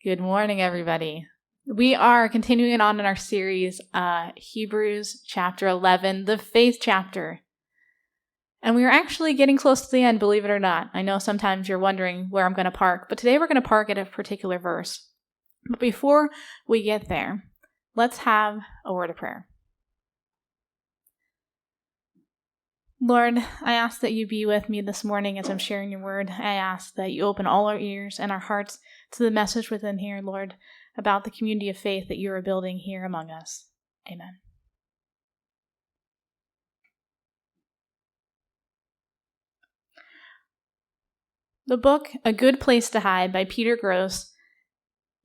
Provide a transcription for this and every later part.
Good morning, everybody. We are continuing on in our series, Hebrews chapter 11, the faith chapter. And we are actually getting close to the end, believe it or not. I know sometimes you're wondering where I'm going to park, but today we're going to park at a particular verse. But before we get there, let's have a word of prayer. Lord, I ask that you be with me this morning as I'm sharing your word. I ask that you open all our ears and our hearts to the message within here, Lord, about the community of faith that you are building here among us. Amen. The book, A Good Place to Hide by Peter Gross,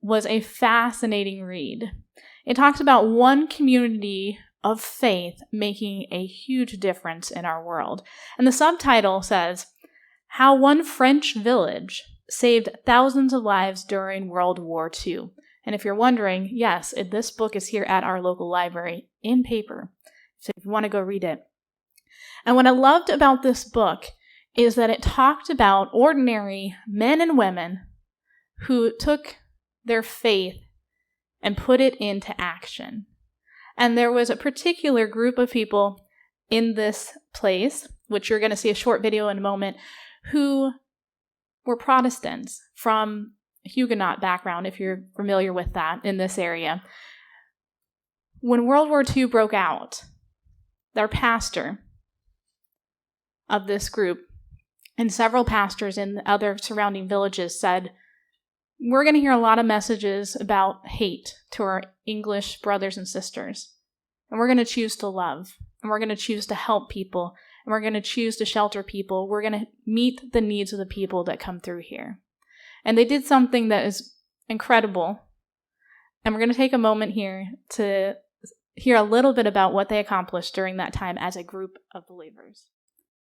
was a fascinating read. It talks about one community of faith making a huge difference in our world. And the subtitle says, How One French Village Saved Thousands of Lives During World War II. And if you're wondering, yes, this book is here at our local library in paper, so if you want to go read it. And what I loved about this book is that it talked about ordinary men and women who took their faith and put it into action. And there was a particular group of people in this place, which you're going to see a short video in a moment, who were Protestants from Huguenot background, if you're familiar with that in this area. When World War II broke out, their pastor of this group and several pastors in the other surrounding villages said, we're going to hear a lot of messages about hate to our English brothers and sisters. And we're going to choose to love. And we're going to choose to help people. And we're going to choose to shelter people. We're going to meet the needs of the people that come through here. And they did something that is incredible. And we're going to take a moment here to hear a little bit about what they accomplished during that time as a group of believers.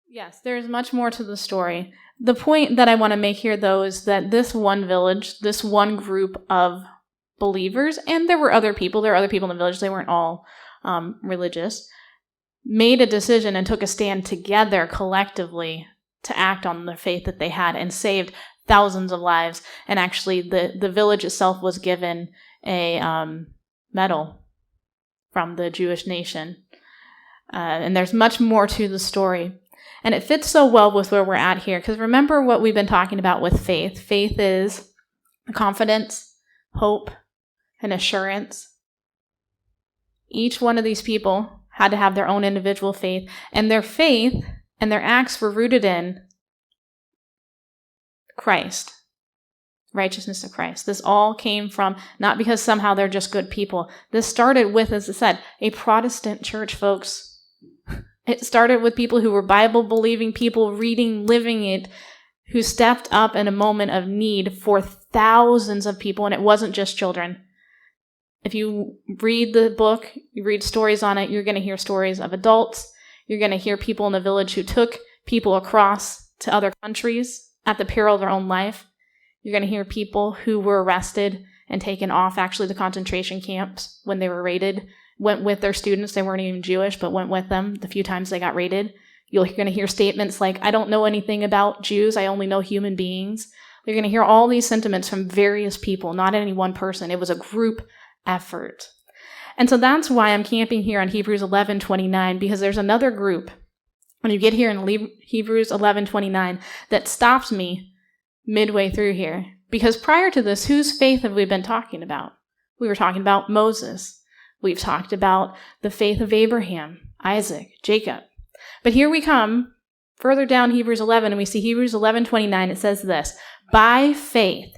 Yes, there's much more to the story. The point that I want to make here, though, is that this one village, this one group of believers, and there were other people in the village, they weren't all religious, made a decision and took a stand together collectively to act on the faith that they had and saved thousands of lives. And actually, the village itself was given a medal from the Jewish nation. And there's much more to the story. And it fits so well with where we're at here, because remember what we've been talking about with faith. Faith is confidence, hope, and assurance. Each one of these people had to have their own individual faith, and their faith and their acts were rooted in Christ, righteousness of Christ. This all came from, not because somehow they're just good people. This started with, as I said, a Protestant church, folks. It started with people who were Bible-believing people, reading, living it, who stepped up in a moment of need for thousands of people, and it wasn't just children. If you read the book, you read stories on it, you're going to hear stories of adults. You're going to hear people in the village who took people across to other countries at the peril of their own life. You're going to hear people who were arrested and taken off, actually, the concentration camps when they were raided. Went with their students. They weren't even Jewish, but went with them the few times they got raided. You're going to hear statements like, I don't know anything about Jews. I only know human beings. You're going to hear all these sentiments from various people, not any one person. It was a group effort. And so that's why I'm camping here on Hebrews 11:29, because there's another group when you get here in Hebrews 11:29 that stops me midway through here. Because prior to this, whose faith have we been talking about? We were talking about Moses. We've talked about the faith of Abraham, Isaac, Jacob. But here we come further down Hebrews 11, and we see Hebrews 11:29. It says this, By faith,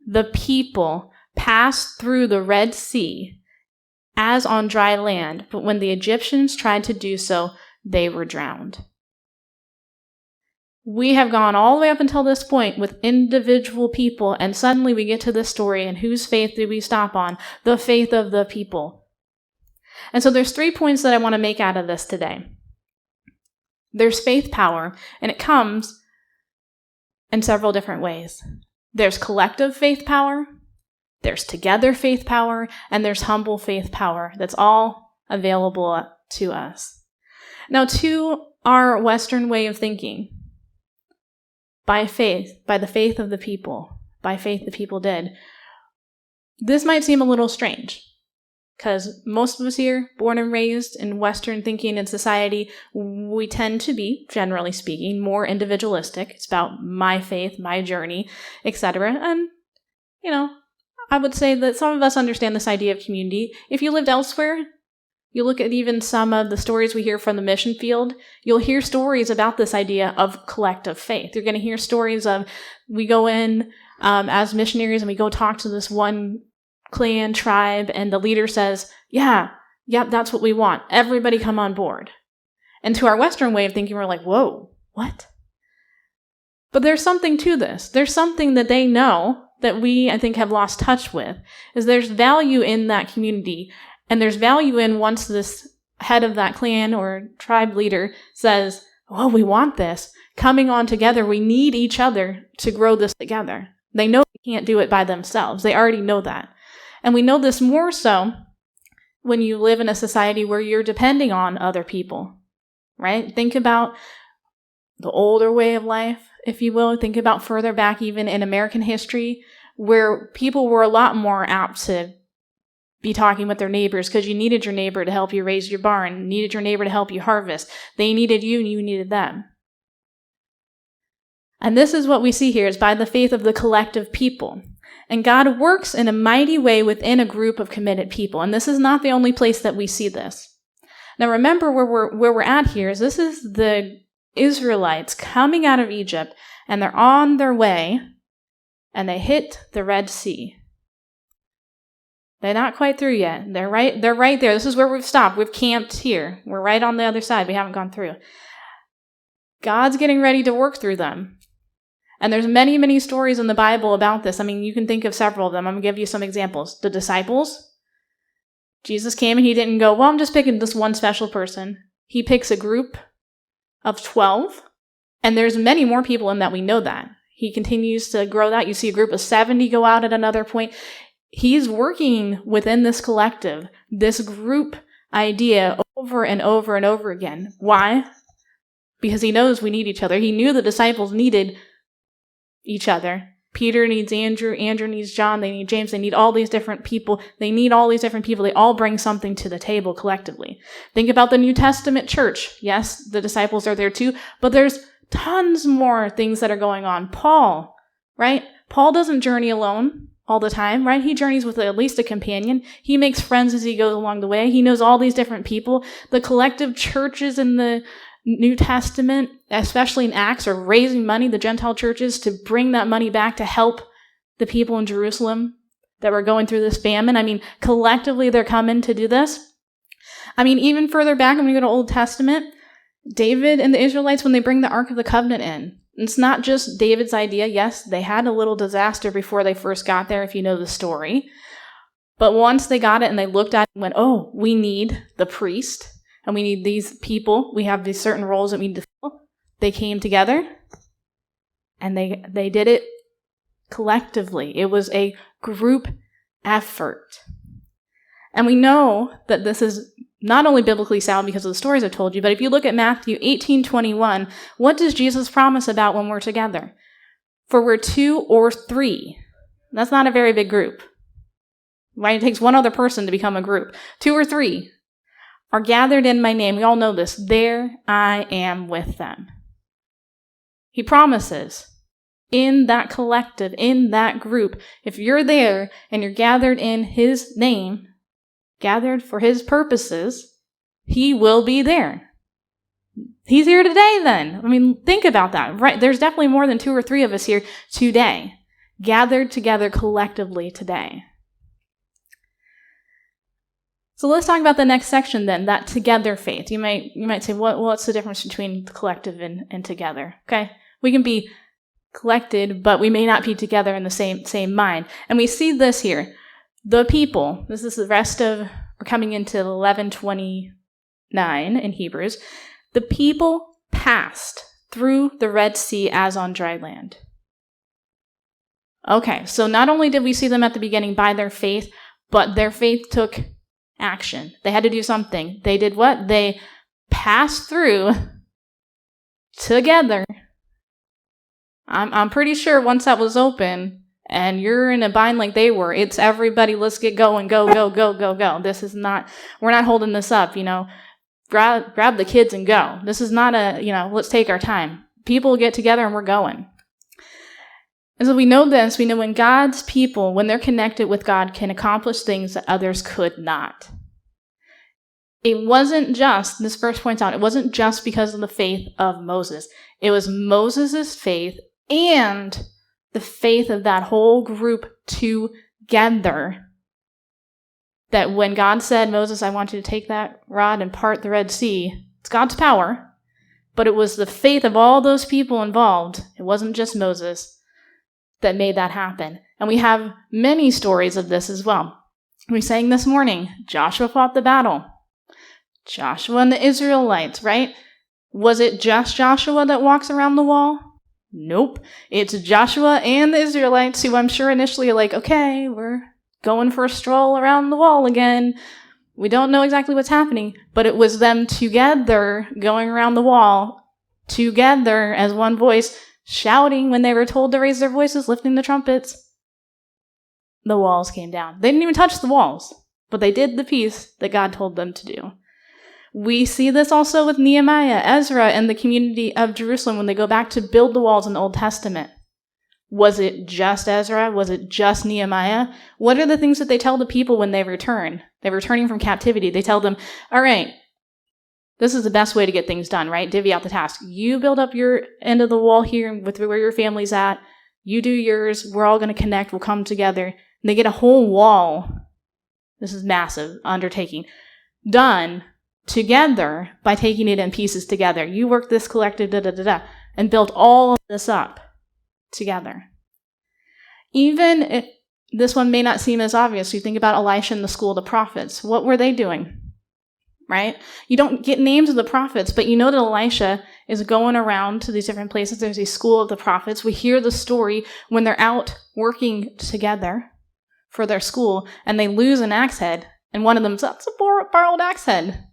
the people passed through the Red Sea as on dry land, but when the Egyptians tried to do so, they were drowned. We have gone all the way up until this point with individual people, and suddenly we get to this story, and whose faith do we stop on? The faith of the people. And so there's 3 points that I want to make out of this today. There's faith power, and it comes in several different ways. There's collective faith power, there's together faith power, and there's humble faith power. That's all available to us. Now, to our Western way of thinking, by faith, by the faith of the people, by faith the people did, This might seem a little strange, because most of us here, born and raised in Western thinking and society, we tend to be, generally speaking, more individualistic. It's about my faith, my journey, etc. And, I would say that some of us understand this idea of community. If you lived elsewhere, you look at even some of the stories we hear from the mission field, you'll hear stories about this idea of collective faith. You're going to hear stories of, we go in as missionaries and we go talk to this one clan, tribe, and the leader says, yeah, that's what we want. Everybody come on board. And to our Western way of thinking, we're like, whoa, what? But there's something to this. There's something that they know that we, I think, have lost touch with, is there's value in that community. And there's value in once this head of that clan or tribe leader says, oh, we want this, coming on together. We need each other to grow this together. They know they can't do it by themselves. They already know that. And we know this more so when you live in a society where you're depending on other people, right? Think about the older way of life, if you will. Think about further back even in American history, where people were a lot more apt to be talking with their neighbors because you needed your neighbor to help you raise your barn, you needed your neighbor to help you harvest. They needed you and you needed them. And this is what we see here, is by the faith of the collective people. And God works in a mighty way within a group of committed people. And this is not the only place that we see this. Now remember where we're at here is this is the Israelites coming out of Egypt, and they're on their way, and they hit the Red Sea. They're not quite through yet. They're right there. This is where we've stopped. We've camped here. We're right on the other side. We haven't gone through. God's getting ready to work through them. And there's many, many stories in the Bible about this. I mean, you can think of several of them. I'm going to give you some examples. The disciples. Jesus came and he didn't go, well, I'm just picking this one special person. He picks a group of 12. And there's many more people in that. We know that. He continues to grow that. You see a group of 70 go out at another point. He's working within this collective, this group idea over and over and over again. Why? Because he knows we need each other. He knew the disciples needed each other. Peter needs Andrew. Andrew needs John. They need James. They need all these different people. They all bring something to the table collectively. Think about the New Testament church. Yes, the disciples are there too, but there's tons more things that are going on. Paul, right? Paul doesn't journey alone all the time, right? He journeys with at least a companion. He makes friends as he goes along the way. He knows all these different people. The collective churches in the New Testament, especially in Acts, are raising money, the Gentile churches, to bring that money back to help the people in Jerusalem that were going through this famine. I mean, collectively they're coming to do this. I mean, even further back, when we go to Old Testament, David and the Israelites, when they bring the Ark of the Covenant in, it's not just David's idea. Yes, they had a little disaster before they first got there, if you know the story. But once they got it and they looked at it and went, oh, we need the priest. And we need these people. We have these certain roles that we need to fill. They came together, and they did it collectively. It was a group effort. And we know that this is not only biblically sound because of the stories I've told you, but if you look at Matthew 18:21, what does Jesus promise about when we're together? For we're 2 or 3. That's not a very big group. Right? It takes one other person to become a group. 2 or 3. Are gathered in my name. We all know this. There I am with them. He promises in that collective, in that group, if you're there and you're gathered in his name, gathered for his purposes, he will be there. He's here today then. I mean, think about that, right? There's definitely more than 2 or 3 of us here today, gathered together collectively today. So let's talk about the next section then, that together faith. You might say, what's the difference between collective and together? Okay, we can be collected, but we may not be together in the same mind. And we see this here. The people, this is the rest of, we're coming into 11:29 in Hebrews. The people passed through the Red Sea as on dry land. Okay, so not only did we see them at the beginning by their faith, but their faith took action. They had to do something. They did what? They passed through together. I'm pretty sure once that was open, and you're in a bind like they were, it's everybody, let's get going, go, go, go, go, go. This is not, we're not holding this up, grab the kids and go. This is not let's take our time. People get together and we're going. And so we know this, we know when God's people, when they're connected with God, can accomplish things that others could not. It wasn't just, this verse points out, it wasn't just because of the faith of Moses. It was Moses' faith and the faith of that whole group together. That when God said, Moses, I want you to take that rod and part the Red Sea, it's God's power, but it was the faith of all those people involved. It wasn't just Moses that made that happen. And we have many stories of this as well. We sang this morning, Joshua fought the battle. Joshua and the Israelites, right? Was it just Joshua that walks around the wall? Nope. It's Joshua and the Israelites who I'm sure initially are like, okay, we're going for a stroll around the wall again. We don't know exactly what's happening, but it was them together going around the wall, together as one voice, shouting when they were told to raise their voices, lifting the trumpets. The walls came down. They didn't even touch the walls, but they did the piece that God told them to do. We see this also with Nehemiah, Ezra, and the community of Jerusalem when they go back to build the walls in the Old Testament. Was it just Ezra? Was it just Nehemiah? What are the things that they tell the people when they return? They're returning from captivity. They tell them, all right, this is the best way to get things done, right? Divvy out the task. You build up your end of the wall here with where your family's at. You do yours. We're all going to connect. We'll come together. And they get a whole wall. This is massive undertaking. Done together by taking it in pieces together. You work this collective, and built all of this up together. Even if this one may not seem as obvious, you think about Elisha and the school of the prophets. What were they doing? Right? You don't get names of the prophets, but you know that Elisha is going around to these different places. There's a school of the prophets. We hear the story when they're out working together for their school, and they lose an axe head, and one of them's, that's a borrowed axe head.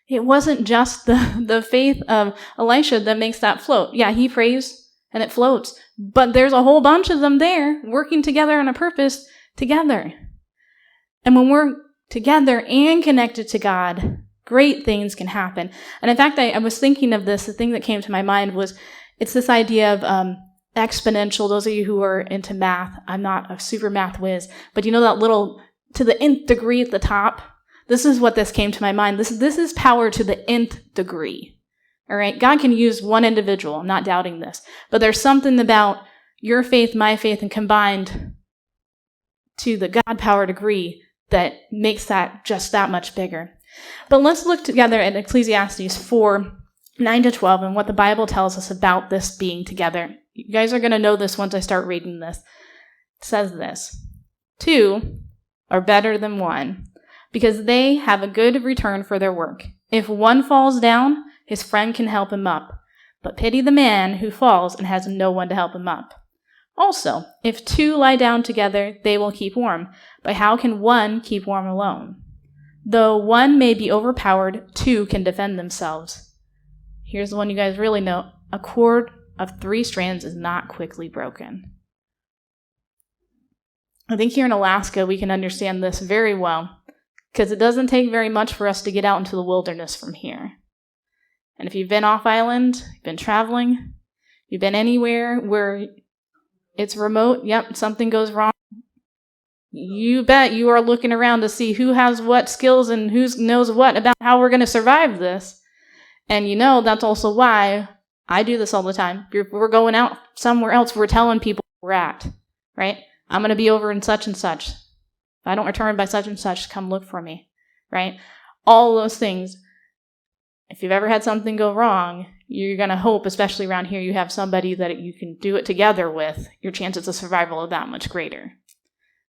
It wasn't just the faith of Elisha that makes that float. Yeah, he prays, and it floats. But there's a whole bunch of them there working together on a purpose together. And when we're together and connected to God, great things can happen. And in fact, I was thinking of this. The thing that came to my mind was, it's this idea of exponential. Those of you who are into math, I'm not a super math whiz, but you know that little, to the nth degree at the top? This is what this came to my mind. This is power to the nth degree. All right? God can use one individual. I'm not doubting this. But there's something about your faith, my faith, and combined to the God power degree that makes that just that much bigger. But let's look together at Ecclesiastes 4, 9-12, and what the Bible tells us about this being together. You guys are going to know this once I start reading this. It says this: 2 are better than 1, because they have a good return for their work. If one falls down, his friend can help him up. But pity the man who falls and has no one to help him up. Also, if 2 lie down together, they will keep warm. But how can 1 keep warm alone? Though 1 may be overpowered, 2 can defend themselves. Here's the one you guys really know. A cord of 3 strands is not quickly broken. I think here in Alaska, we can understand this very well, because it doesn't take very much for us to get out into the wilderness from here. And if you've been off island, you've been traveling, you've been anywhere where it's remote, yep, something goes wrong, you bet you are looking around to see who has what skills and who knows what about how we're going to survive this. And you know, that's also why I do this all the time. We're going out somewhere else, we're telling people where we're at, right? I'm going to be over in such and such. If I don't return by such and such, come look for me, right? All those things. If you've ever had something go wrong, you're going to hope, especially around here, you have somebody that you can do it together with. Your chances of survival are that much greater.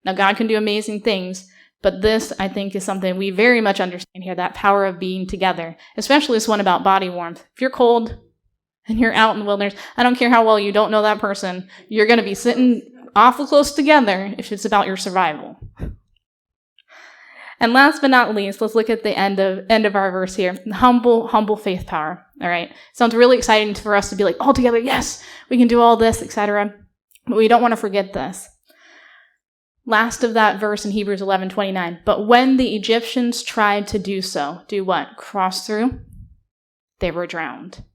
Now, God can do amazing things, but this, I think, is something we very much understand here, that power of being together, especially this one about body warmth. If you're cold and you're out in the wilderness, I don't care how well you don't know that person, you're going to be sitting awful close together if it's about your survival. And last but not least, let's look at the end of our verse here. Humble faith power. All right. Sounds really exciting for us to be like, all together, yes, we can do all this, etc. But we don't want to forget this. Last of that verse in Hebrews 11:29. But when the Egyptians tried to do so, do what? Cross through? They were drowned.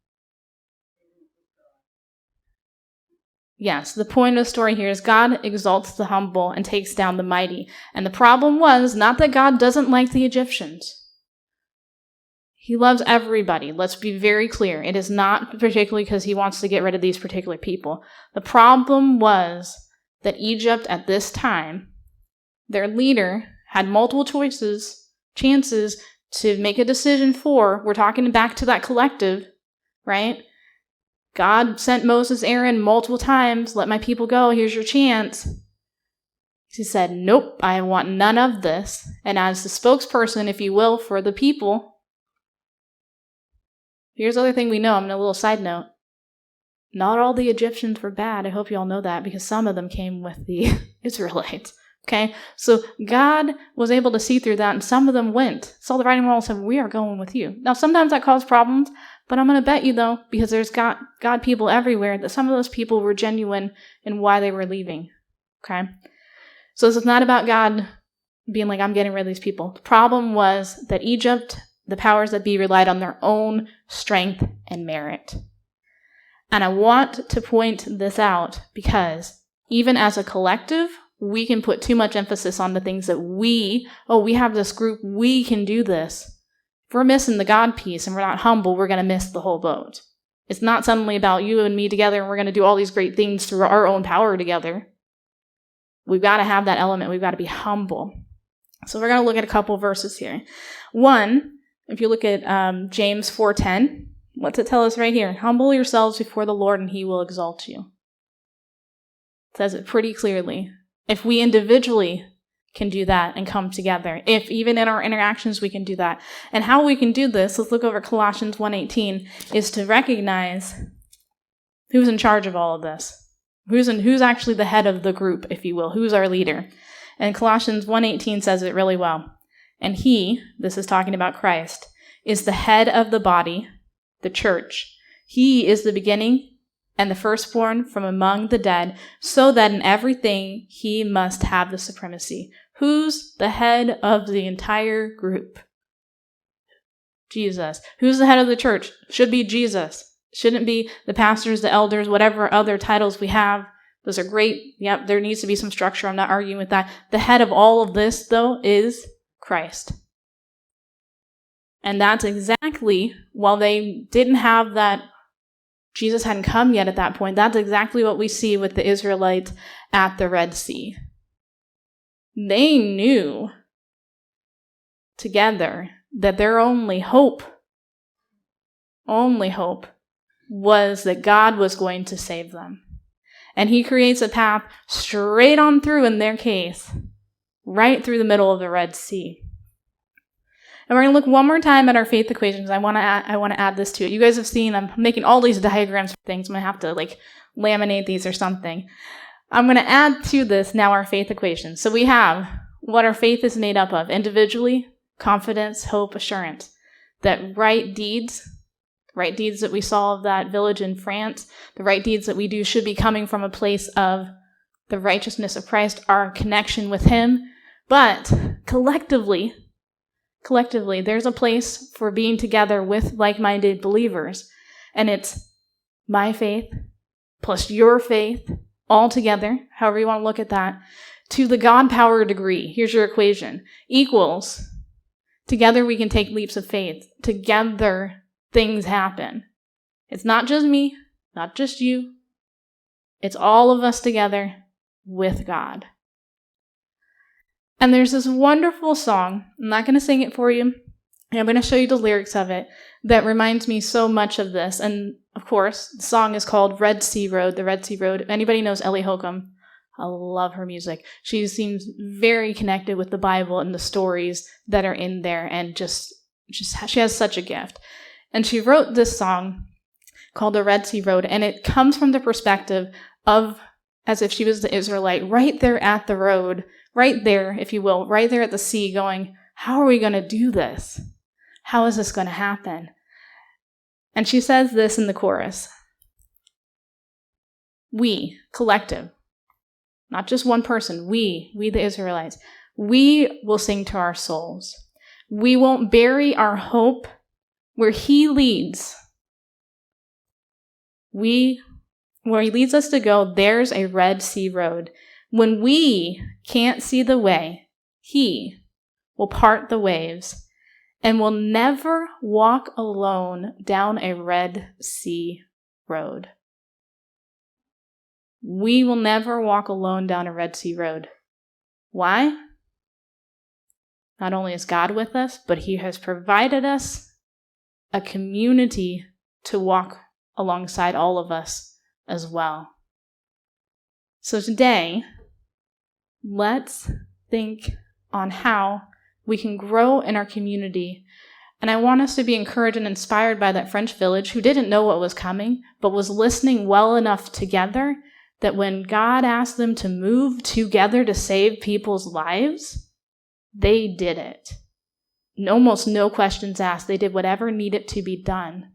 Yes, the point of the story here is God exalts the humble and takes down the mighty. And the problem was not that God doesn't like the Egyptians. He loves everybody. Let's be very clear. It is not particularly because he wants to get rid of these particular people. The problem was that Egypt at this time, their leader had multiple chances to make a decision for. We're talking back to that collective, right? God sent Moses, Aaron multiple times. Let my people go. Here's your chance. He said, nope, I want none of this. And as the spokesperson, if you will, for the people, here's the other thing we know. I'm going to a little side note. Not all the Egyptians were bad. I hope you all know that because some of them came with the Israelites. Okay? So God was able to see through that and some of them went. Saw the writing on the wall and said, we are going with you. Now, sometimes that caused problems, but I'm going to bet you though, because there's God people everywhere, that some of those people were genuine in why they were leaving. Okay? So this is not about God being like, I'm getting rid of these people. The problem was that Egypt, the powers that be, relied on their own strength and merit. And I want to point this out because even as a collective, we can put too much emphasis on the things that we have this group, we can do this. If we're missing the God piece and we're not humble, we're going to miss the whole boat. It's not suddenly about you and me together and we're going to do all these great things through our own power together. We've got to have that element. We've got to be humble. So we're going to look at a couple verses here. One, if you look at James 4:10, what's it tell us right here? Humble yourselves before the Lord and he will exalt you. It says it pretty clearly. If we individually can do that and come together, if even in our interactions we can do that. And how we can do this, let's look over Colossians 1:18, is to recognize who's in charge of all of this. Who's actually the head of the group, if you will. Who's our leader? And Colossians 1:18 says it really well. And he, this is talking about Christ, is the head of the body, the church. He is the beginning and the firstborn from among the dead, so that in everything he must have the supremacy. Who's the head of the entire group? Jesus. Who's the head of the church? Should be Jesus. Shouldn't be the pastors, the elders, whatever other titles we have. Those are great. Yep, there needs to be some structure. I'm not arguing with that. The head of all of this, though, is Christ. And that's exactly, while they didn't have that, Jesus hadn't come yet at that point, that's exactly what we see with the Israelites at the Red Sea. They knew together that their only hope was that God was going to save them. And he creates a path straight on through, in their case, right through the middle of the Red Sea. And we're going to look one more time at our faith equations. I want to add this to it. You guys have seen, I'm making all these diagrams for things. I'm going to have to laminate these or something. I'm going to add to this now our faith equations. So we have what our faith is made up of. Individually, confidence, hope, assurance. That right deeds that we saw of that village in France, the right deeds that we do should be coming from a place of the righteousness of Christ, our connection with him. But collectively, there's a place for being together with like-minded believers. And it's my faith plus your faith all together, however you want to look at that, to the God power degree. Here's your equation. Equals, together we can take leaps of faith. Together things happen. It's not just me, not just you. It's all of us together with God. And there's this wonderful song, I'm not going to sing it for you, and I'm going to show you the lyrics of it, that reminds me so much of this. And of course, the song is called Red Sea Road, the Red Sea Road. If anybody knows Ellie Holcomb, I love her music. She seems very connected with the Bible and the stories that are in there, and just she has such a gift. And she wrote this song called The Red Sea Road, and it comes from the perspective of as if she was the Israelite right there at the road, right there, if you will, right there at the sea going, how are we going to do this? How is this going to happen? And she says this in the chorus. We, collective, not just one person, we the Israelites, we will sing to our souls. We won't bury our hope where he leads. Where he leads us to go, there's a Red Sea road. When we can't see the way, he will part the waves and will never walk alone down a Red Sea road. We will never walk alone down a Red Sea road. Why? Not only is God with us, but he has provided us a community to walk alongside all of us as well. So today, let's think on how we can grow in our community. And I want us to be encouraged and inspired by that French village who didn't know what was coming, but was listening well enough together that when God asked them to move together to save people's lives, they did it. Almost no questions asked. They did whatever needed to be done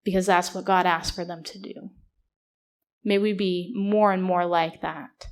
because that's what God asked for them to do. May we be more and more like that.